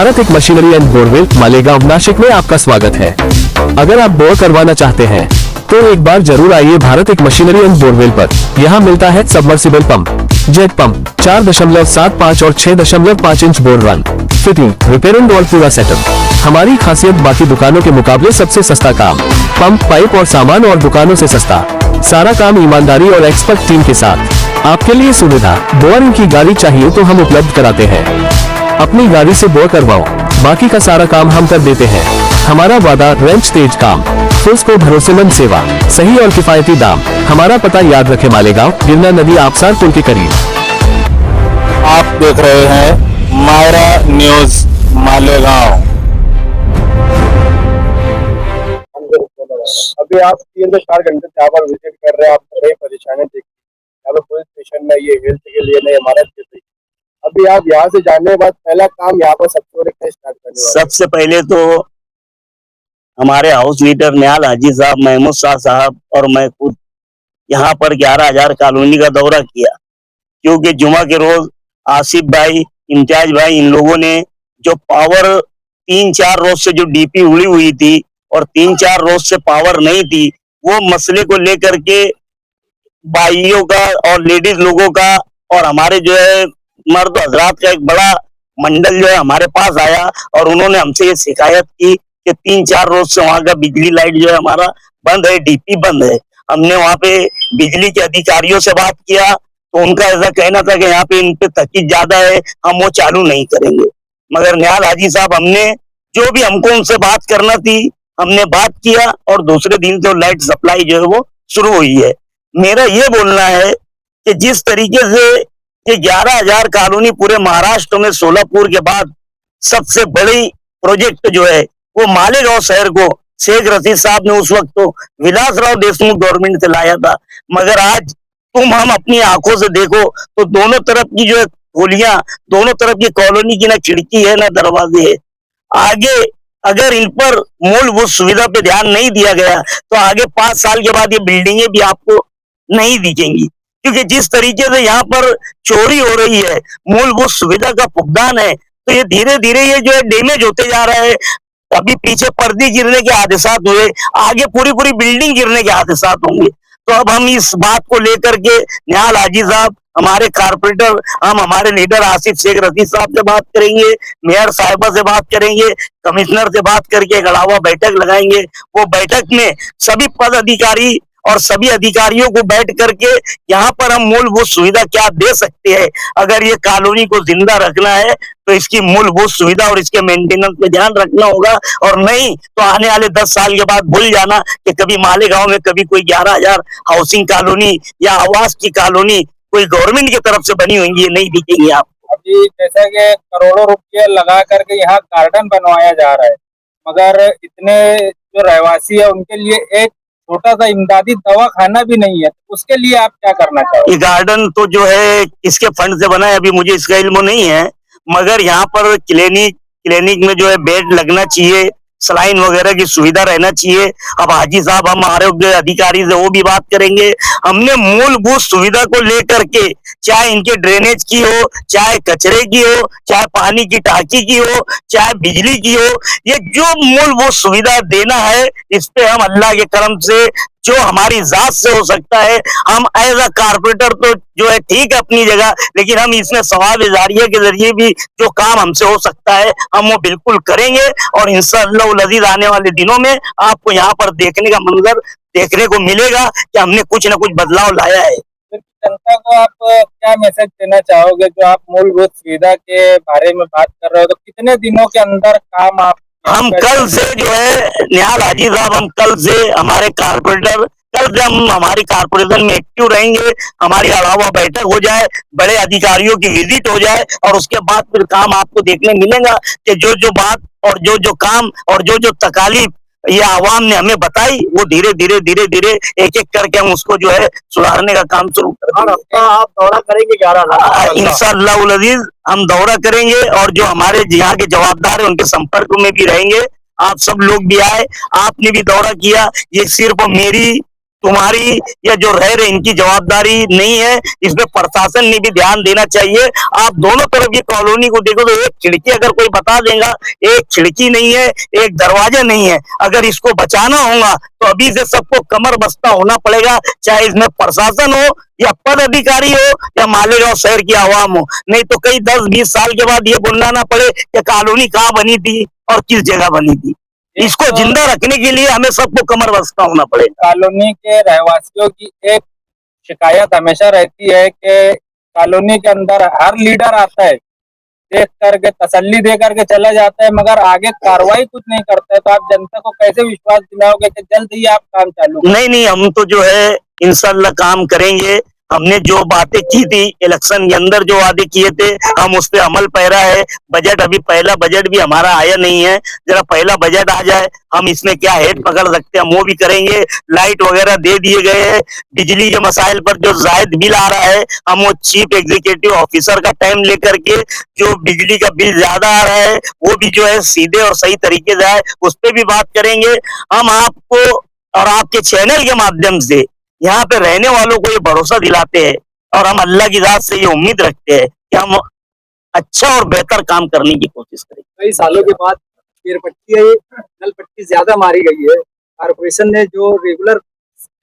भारत एक machinery and borewell Malegaon Nashik में आपका स्वागत है। अगर आप बोर करवाना चाहते हैं तो एक बार जरूर आइए भारत एक मशीनरी एंड बोरवेल पर। यहाँ मिलता है सबमर्सिबल पंप, जेट पंप, 4.75 और 6.5 inch bore run, fitting, repairing और पूरा सेटअप। हमारी खासियत बाकी दुकानों के मुकाबले सबसे सस्ता काम, पंप, पाइप और सामान और दुकानों से सस्ता। सारा काम ईमानदारी और एक्सपर्ट टीम के साथ। आपके लिए सुविधा, बोरिंग की गाड़ी चाहिए तो हम उपलब्ध कराते हैं। अपनी गाड़ी से बोर करवाओ, बाकी का सारा काम हम कर देते हैं। हमारा वादा, रेंज तेज काम, फुल्स को भरोसेमंद सेवा, सही और किफायती दाम। हमारा पता याद रखे, मालेगांव, गिरना नदी, आबसार पुल के करीब। आप देख रहे हैं मायरा न्यूज मालेगांव। अभी आप 3 से 4 घंटे यहाँ पर विजिट कर रहे हैं, आपको कई परेशानी देखी। यहाँ पे पुलिस स्टेशन नहीं है, हेल्थ के लिए नहीं, इमारत के लिए। अभी आप यहाँ से जाने के बाद पहला काम यहाँ पर सबसे पहले स्टार्ट करने वाले? सबसे पहले तो हमारे हाउस लीडर निहाल हाजी साहब, महमूद शाह साहब और मैं खुद यहाँ पर 11,000 कॉलोनी का दौरा किया, क्योंकि जुमा के रोज आसिफ भाई, इम्तियाज भाई, इन लोगों ने जो पावर 3-4 रोज से जो डीपी उड़ी हुई थी और 3-4 रोज से पावर नहीं थी, वो मसले को लेकर के भाइयों का और लेडीज लोगों का और हमारे जो है मर्द हजरात का एक बड़ा मंडल जो है हमारे पास आया और उन्होंने हमसे ये शिकायत की कि 3-4 रोज से वहां का बिजली लाइट जो है हमारा बंद है, डीपी बंद है। हमने वहां पे बिजली के अधिकारियों से बात किया तो उनका ऐसा कहना था कि यहाँ पे इन पे तकीद ज्यादा है, हम वो चालू नहीं करेंगे। मगर निहाल हाजी साहब, हमने जो भी हमको उनसे बात करना थी हमने बात किया और दूसरे दिन से लाइट सप्लाई जो है वो शुरू हुई है। मेरा ये बोलना है कि जिस तरीके से ये 11,000 कॉलोनी पूरे महाराष्ट्र में सोलापुर के बाद सबसे बड़ी प्रोजेक्ट जो है वो मालेगांव शहर को शेख रशीद साहब ने उस वक्त तो विलासराव देशमुख गवर्नमेंट से लाया था, मगर आज हम अपनी आंखों से देखो तो दोनों तरफ की जो है खोलियां, दोनों तरफ की कॉलोनी की ना खिड़की है ना दरवाजे है। आगे अगर इन पर मूलभूत सुविधा पे ध्यान नहीं दिया गया तो आगे 5 साल के बाद ये बिल्डिंगें भी आपको नहीं दिखेंगी, क्योंकि जिस तरीके से यहाँ पर चोरी हो रही है, मूलभूत सुविधा का फुकदान है, तो ये धीरे धीरे ये जो है डैमेज होते जा रहा है। अभी पीछे पर्दे गिरने के हादसात हुए, आगे पूरी पूरी बिल्डिंग गिरने के हादसात होंगे। तो अब हम इस बात को लेकर के निहाल हाजी साहब, हमारे कारपोरेटर, हम हमारे लीडर आसिफ शेख रशीद साहब से बात करेंगे, मेयर साहिबा से बात करेंगे, कमिश्नर से बात करके एक अलावा बैठक लगाएंगे। वो बैठक में सभी पद अधिकारी और सभी अधिकारियों को बैठ करके यहाँ पर हम मूलभूत सुविधा क्या दे सकते हैं। अगर ये कॉलोनी को जिंदा रखना है तो इसकी मूलभूत सुविधा और इसके मेंटेनेंस पे ध्यान रखना होगा, और नहीं तो आने वाले 10 साल के बाद भूल जाना कि कभी मालेगांव में कभी कोई 11,000 हाउसिंग कॉलोनी या आवास की कॉलोनी कोई गवर्नमेंट की तरफ से बनी होंगी, ये नहीं दिखेंगी आप। अभी जैसा कि करोड़ों रुपये लगा करके यहाँ गार्डन बनवाया जा रहा है, मगर इतने जो रहवासी है उनके लिए एक छोटा सा इमदादी दवाखाना भी नहीं है, उसके लिए आप क्या करना चाहोगे? ये गार्डन तो जो है किसके फंड से बना है अभी मुझे इसका इल्म नहीं है, मगर यहाँ पर क्लिनिक में जो है बेड लगना चाहिए, सलाइन वगैरह की सुविधा रहना चाहिए। अब हाजी साहब, हम आरोग्य अधिकारी से वो भी बात करेंगे। हमने मूलभूत सुविधा को लेकर के, चाहे इनके ड्रेनेज की हो, चाहे कचरे की हो, चाहे पानी की टांकी की हो, चाहे बिजली की हो, ये जो मूलभूत सुविधा देना है, इस पे हम अल्लाह के करम से जो हमारी जात से हो सकता है, हम एज अ कारपोरेटर तो जो है ठीक है अपनी जगह, लेकिन हम इसमें सवाब जारिया के जरिए भी जो काम हमसे हो सकता है हम वो बिल्कुल करेंगे। और इंशाअल्लाह अज़ीज़ आने वाले दिनों में आपको यहाँ पर देखने का मंजर देखने को मिलेगा कि हमने कुछ न कुछ बदलाव लाया है। जनता को आप क्या मैसेज देना चाहोगे? जो आप मूलभूत सुविधा के बारे में बात कर रहे हो, तो कितने दिनों के अंदर काम आप? हम कल से जो है निहाल हाजी साहब, हम कल से हमारे कारपोरेटर, कल से हम हमारी कारपोरेशन में एक्टिव रहेंगे। हमारी अलावा बैठक हो जाए, बड़े अधिकारियों की विजिट हो जाए और उसके बाद फिर काम आपको देखने मिलेगा कि जो जो बात और जो जो काम और जो जो तकालीफ ये आवाम ने हमें बताई, वो धीरे धीरे एक एक करके हम उसको जो है सुधारने का काम शुरू करेंगे। आप दौरा करेंगे 11,000? इंशाअल्लाह अज़ीज़ हम दौरा करेंगे और जो हमारे यहाँ के जवाबदार है उनके संपर्क में भी रहेंगे। आप सब लोग भी आए, आपने भी दौरा किया। ये सिर्फ मेरी तुम्हारी या जो रह रहे इनकी जवाबदारी नहीं है, इसमें प्रशासन ने भी ध्यान देना चाहिए। आप दोनों तरफ की कॉलोनी को देखो तो एक खिड़की अगर कोई बता देगा, एक खिड़की नहीं है, एक दरवाजा नहीं है। अगर इसको बचाना होगा तो अभी से सबको कमर बस्ता होना पड़ेगा, चाहे इसमें प्रशासन हो या पद अधिकारी हो या मालेगांव शहर की आवाम हो। नहीं तो कई 10-20 साल के बाद ये बोलना ना पड़े कि कॉलोनी कहाँ बनी थी और किस जगह बनी थी। इसको जिंदा रखने के लिए हमें सबको कमर बस्ता होना पड़ेगा। कॉलोनी के रहवासियों की एक शिकायत हमेशा रहती है कि कॉलोनी के अंदर हर लीडर आता है, देख करके तसल्ली दे करके चला जाता है, मगर आगे कार्रवाई कुछ नहीं करता है। तो आप जनता को कैसे विश्वास दिलाओगे कि जल्द ही आप काम चालू करें? नहीं, हम तो जो है इंशाल्लाह काम करेंगे। हमने जो बातें की थी इलेक्शन के अंदर, जो वादे किए थे, हम उस पे अमल पैरा है। बजट अभी पहला बजट भी हमारा आया नहीं है, जरा पहला बजट आ जाए, हम इसमें क्या हेड पकड़ सकते हैं हम वो भी करेंगे। लाइट वगैरह दे दिए गए हैं। बिजली के मसाइल पर जो जायद बिल आ रहा है, हम वो चीफ एग्जीक्यूटिव ऑफिसर का टाइम लेकर के जो बिजली का बिल ज्यादा आ रहा है वो भी जो है सीधे और सही तरीके से आए, उस पर भी बात करेंगे। हम आपको और आपके चैनल के माध्यम से यहाँ पे रहने वालों को ये भरोसा दिलाते हैं और हम अल्लाह की रात से ये उम्मीद रखते हैं कि हम अच्छा और बेहतर काम करने की कोशिश करेंगे। कई सालों के बाद पेड़ पट्टी है, नल पट्टी ज्यादा मारी गई है। कारपोरेशन ने जो रेगुलर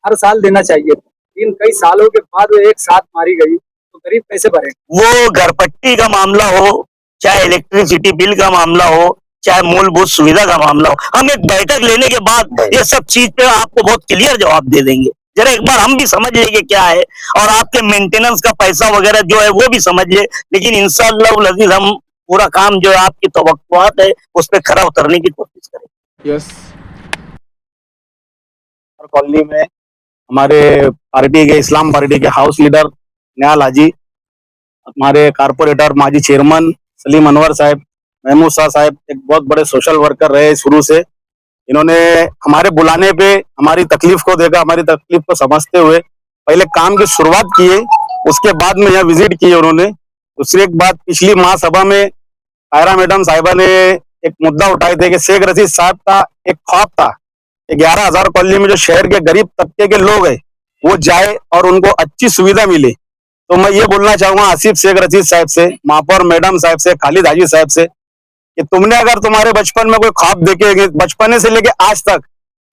हर साल देना चाहिए, लेकिन कई सालों के बाद वो एक साथ मारी गई, तो गरीब कैसे भरे? वो घर पट्टी का मामला हो, चाहे इलेक्ट्रिसिटी बिल का मामला हो, चाहे मूलभूत सुविधा का मामला हो, हम एक बैठक लेने के बाद ये सब चीज पे आपको बहुत क्लियर जवाब दे देंगे। जरा एक बार हम भी समझ लेंगे क्या है, और आपके मेंटेनेंस का पैसा वगैरह जो है वो भी समझ ले। लेकिन इंशाअल्लाह अज़ीज़ हम पूरा काम जो है आपकी तवक्कुआत है उस पर खरा उतरने की कोशिश करेंगे। यस, कॉलोनी में हमारे पार्टी के इस्लाम पार्टी के हाउस लीडर निहाल हाजी, हमारे कारपोरेटर माजी चेयरमैन सलीम अनवर साहब, महमूद शाह साहब एक बहुत बड़े सोशल वर्कर रहे शुरू से। इन्होंने हमारे बुलाने पे हमारी तकलीफ को देखा, हमारी तकलीफ को समझते हुए पहले काम की शुरुआत किए, उसके बाद में यहाँ विजिट किए उन्होंने। दूसरी एक बात, पिछली महासभा में आयरा मैडम साहिबा ने एक मुद्दा उठाए थे कि शेख रशीद साहब का एक ख्वाब था 11,000 कॉलोनी में जो शहर के गरीब तबके के लोग हैं वो जाए और उनको अच्छी सुविधा मिले। तो मैं ये बोलना चाहूंगा आसिफ शेख रशीद साहब से, महापौर मैडम साहब से, खालिद हाजी साहब से कि तुमने अगर तुम्हारे बचपन में कोई ख्वाब देखे बचपने से लेके आज तक,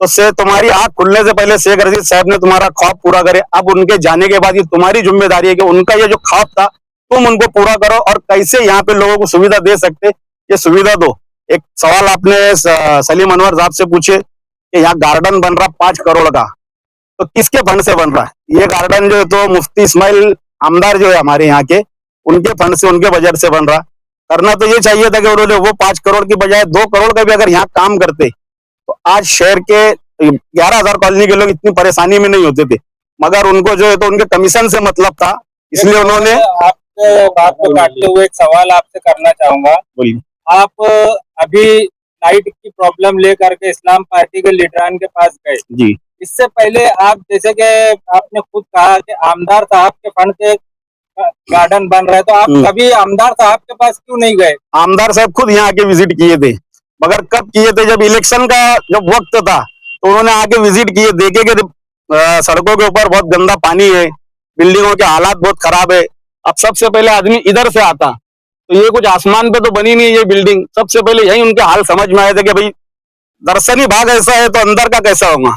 तो से तुम्हारी आंख खुलने से पहले शेख रशीद साहब ने तुम्हारा ख्वाब पूरा करे। अब उनके जाने के बाद ये तुम्हारी जिम्मेदारी है कि उनका ये जो ख्वाब था तुम उनको पूरा करो, और कैसे यहाँ पे लोगों को सुविधा दे सकते ये सुविधा दो। एक सवाल आपने सलीम अनवर साहब से पूछे कि यहाँ गार्डन बन रहा 5 करोड़ का, तो किसके फंड से बन रहा है ये गार्डन? जो है तो मुफ्ती इस्माइल आमदार जो है हमारे यहाँ के, उनके फंड से, उनके बजट से बन रहा। करना तो ये चाहिए था कि उन्होंने वो 5 करोड़ की बजाय 2 करोड़ का भी अगर यहाँ काम करते तो आज शहर के 11,000 कॉलोनी के लोग इतनी परेशानी में नहीं होते थे। मगर उनको जो है तो उनके कमीशन से मतलब था, इसलिए उन्होंने। आपको बात को काटते हुए एक सवाल आपसे करना चाहूंगा। बोलिए। आप अभी लाइट की प्रॉब्लम लेकर के इस्लाम पार्टी के लीडरान के पास गए जी। इससे पहले आप, जैसे कि आपने खुद कहा कि आमदार साहब के फंड से गार्डन बन रहा है, तो आप कभी आमदार साहब के पास क्यों नहीं गए? आमदार साहब खुद यहाँ आके विजिट किए थे, मगर कब किए थे? जब इलेक्शन का जब वक्त था तो उन्होंने आके विजिट किए, देखे कि सड़कों के ऊपर बहुत गंदा पानी है, बिल्डिंगों के हालात बहुत खराब है। अब सबसे पहले आदमी इधर से आता तो ये कुछ आसमान पे तो बनी नहीं ये बिल्डिंग, सबसे पहले यही उनके हाल समझ में आए थे कि भाई दर्शनी भाग ऐसा है तो अंदर का कैसा होगा,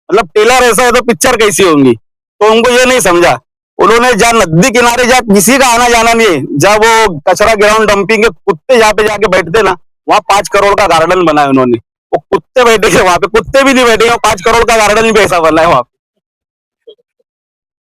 मतलब टेलर ऐसा है तो पिक्चर कैसी होंगी। तो उनको ये नहीं समझा। उन्होंने जहाँ नदी किनारे जहाँ किसी का आना जाना नहीं है, जहाँ वो कचरा ग्राउंड डंपिंग के कुत्ते जहाँ पे जाके बैठते ना, वहाँ 5 करोड़ का गार्डन बनाया उन्होंने। वो कुत्ते बैठे थे वहां पे, कुत्ते भी नहीं बैठे, 5 करोड़ का गार्डन भी ऐसा बना है वहां पे।